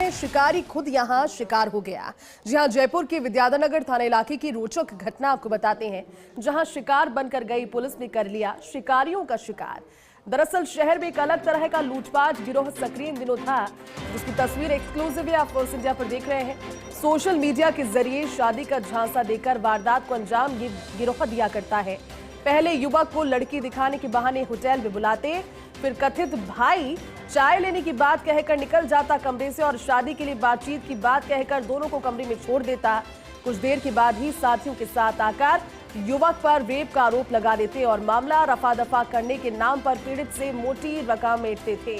है शिकारी खुद यहां शिकार हो गया। जी हां, जयपुर के विद्याधरनगर थाना इलाके की रोचक घटना आपको बताते हैं, जहां शिकार बनकर गई पुलिस ने कर लिया शिकारियों का शिकार। दरअसल शहर में एक अलग तरह का लूटपाट गिरोह सक्रिय इन दिनों था, जिसकी तस्वीर एक्सक्लूसिव है, आप फर्स्ट इंडिया पर देख रहे हैं। सोशल मीडिया के जरिए शादी का झांसा देकर वारदात को अंजाम ये गिरोह दिया करता है। पहले युवक को लड़की दिखाने के बहाने होटल में बुलाते, फिर कथित भाई चाय लेने की बात कहकर निकल जाता कमरे से और शादी के लिए बातचीत की बात कहकर दोनों को कमरे में छोड़ देता। कुछ देर के बाद ही साथियों के साथ आकर युवक पर रेप का आरोप लगा देते और मामला रफा दफा करने के नाम पर पीड़ित से मोटी रकम ऐंठते थे।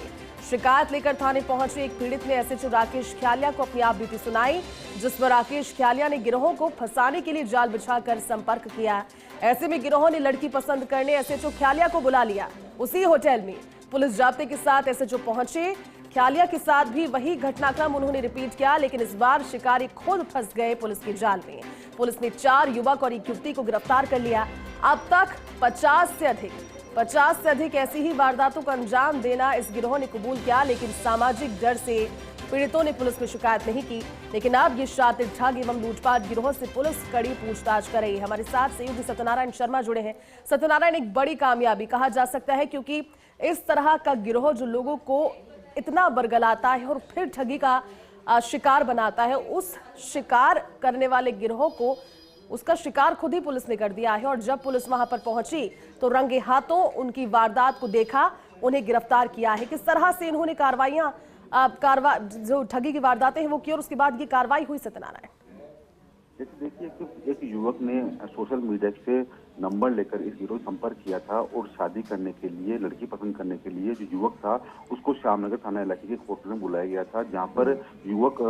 शिकायत लेकर थाने पहुंचे एक पीड़ित ने एसएचओ राकेश ख्यालिया को अपनी आप बीती सुनाई, जिस पर राकेश ख्यालिया ने गिरोह को फंसाने के लिए जाल बिछाकर संपर्क किया। ऐसे में गिरोह ने लड़की पसंद करने एसएचओ ख्यालिया को बुला लिया। उसी होटल में पुलिस जाब्ते के साथ एसएचओ पहुंचे। ख्यालिया के साथ भी वही घटनाक्रम उन्होंने रिपीट किया, लेकिन इस बार शिकारी खुद फंस गए पुलिस के जाल में। पुलिस ने 4 युवक और एक युवती को गिरफ्तार कर लिया। अब तक 50 से अधिक ऐसी ही वारदातों को अंजाम देना इस गिरोह ने कबूल किया, लेकिन सामाजिक डर से पीड़ितों ने पुलिस में शिकायत नहीं की। लेकिन अब ये शातिर ठग एवं लूटपाट गिरोह से पुलिस कड़ी पूछताछ कर रही है। हमारे साथ सहयोगी सत्यनारायण शर्मा जुड़े हैं। सत्यनारायण, एक बड़ी कामयाबी कहा जा सकता है, क्योंकि इस तरह का गिरोह जो लोगों को इतना बरगलाता है और फिर ठगी का शिकार बनाता है, उस शिकार करने वाले गिरोह को उसका शिकार खुद ही पुलिस ने कर दिया है। और जब पुलिस वहां पर पहुंची तो रंगे हाथों उनकी वारदात को देखा, उन्हें गिरफ्तार किया है। किस तरह से इन्होंने कार्रवाइयां जो ठगी की वारदातें हैं वो की और उसके बाद ये कार्रवाई हुई सत्यनारायण? देखिए कि एक युवक ने सोशल मीडिया से नंबर लेकर इस गिरोह संपर्क किया था और शादी करने के लिए, लड़की पसंद करने के लिए जो युवक था उसको श्यामनगर थाना इलाके के होटल में बुलाया गया था, जहां पर युवक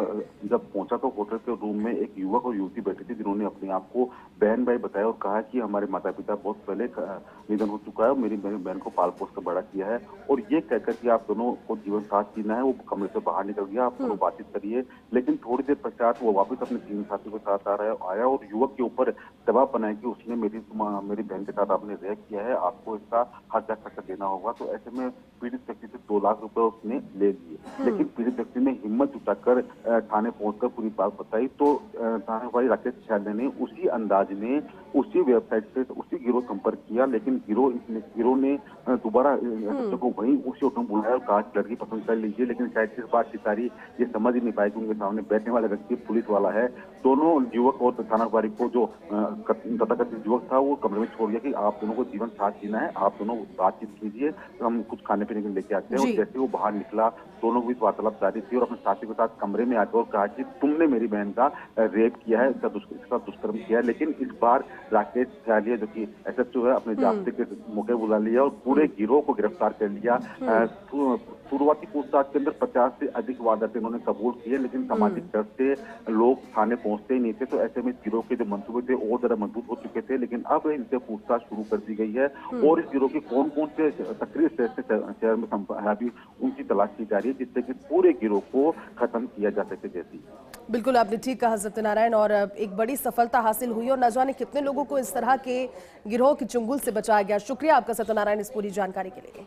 जब पहुंचा तो होटल के रूम में एक युवक और युवती बैठी थी, जिन्होंने अपने आप को बहन भाई बताया और कहा कि हमारे माता पिता बहुत पहले निधन हो चुका है और मेरी बहन को पाल पोस कर बड़ा किया है, और ये कहकर कि आप दोनों को जीवन साथ जीना है। वो कमरे से बाहर निकल गया, आप दोनों बातचीत करिए। लेकिन थोड़ी देर पश्चात वो वापस अपने जीवन साथी के साथ आया और युवक के ऊपर दबाव बनाया कि उसने मेरी बहन के साथ आपने रेप किया है, आपको इसका हर्जा खर्चा देना होगा। तो ऐसे में पीड़ित व्यक्ति से 2 लाख रुपए उसने ले लिए, लेकिन पीड़ित व्यक्ति ने हिम्मत जुटाकर थाने पहुंचकर पूरी बात बताई। तो थाने वाली राकेश ख्यालिया ने उसी अंदाज में उसी वेबसाइट से उसी गिरोह संपर्क किया, लेकिन गिरोह ने दोबारा को वहीं उसी होटल में बुलाया और कहा कि लड़की पसंद कर लीजिए। लेकिन शायद इस बात की सारी ये समझ ही नहीं पाई कि उनके सामने बैठने वाला व्यक्ति पुलिस वाला है। दोनों युवक और थाना प्रभारी को जो तथाकथित युवक था वो कमरे में छोड़ गया कि आप दोनों को जीवन साथ जीना है, आप दोनों बातचीत कीजिए, तो हम कुछ खाने पीने के लिए लेके आते हैं। और जैसे वो बाहर निकला, दोनों की वार्तालाप जारी थी और अपने साथी के साथ कमरे में आकर कहा कि तुमने मेरी बहन का रेप किया है, इसका दुष्कर्म किया है। लेकिन इस बार राकेश ख्यालिया जो कि एसएचओ है, अपने जाब्ते के मौके बुला लिया और पूरे गिरोह को गिरफ्तार कर लिया। शुरुआती पूछताछ के अंदर 50 से अधिक वारदातें इन्होंने कबूल की है, लेकिन सामाजिक डर से लोग थाने पहुंचते ही नहीं थे। तो ऐसे में गिरोह के जो मंसूबे थे और ज्यादा मजबूत हो चुके थे, लेकिन अब इनसे पूछताछ शुरू कर दी गई है और इस गिरोह के कौन से सक्रिय शहर में अभी उनकी तलाश की जा रही है, जिससे कि पूरे गिरोह को खत्म किया जा सके। जैसी बिल्कुल आपने ठीक कहा सत्यनारायण, और एक बड़ी सफलता हासिल हुई और न जाने कितने लोगों को इस तरह के गिरोह के चुंगल से बचाया गया। शुक्रिया आपका सत्यनारायण इस पूरी जानकारी के लिए।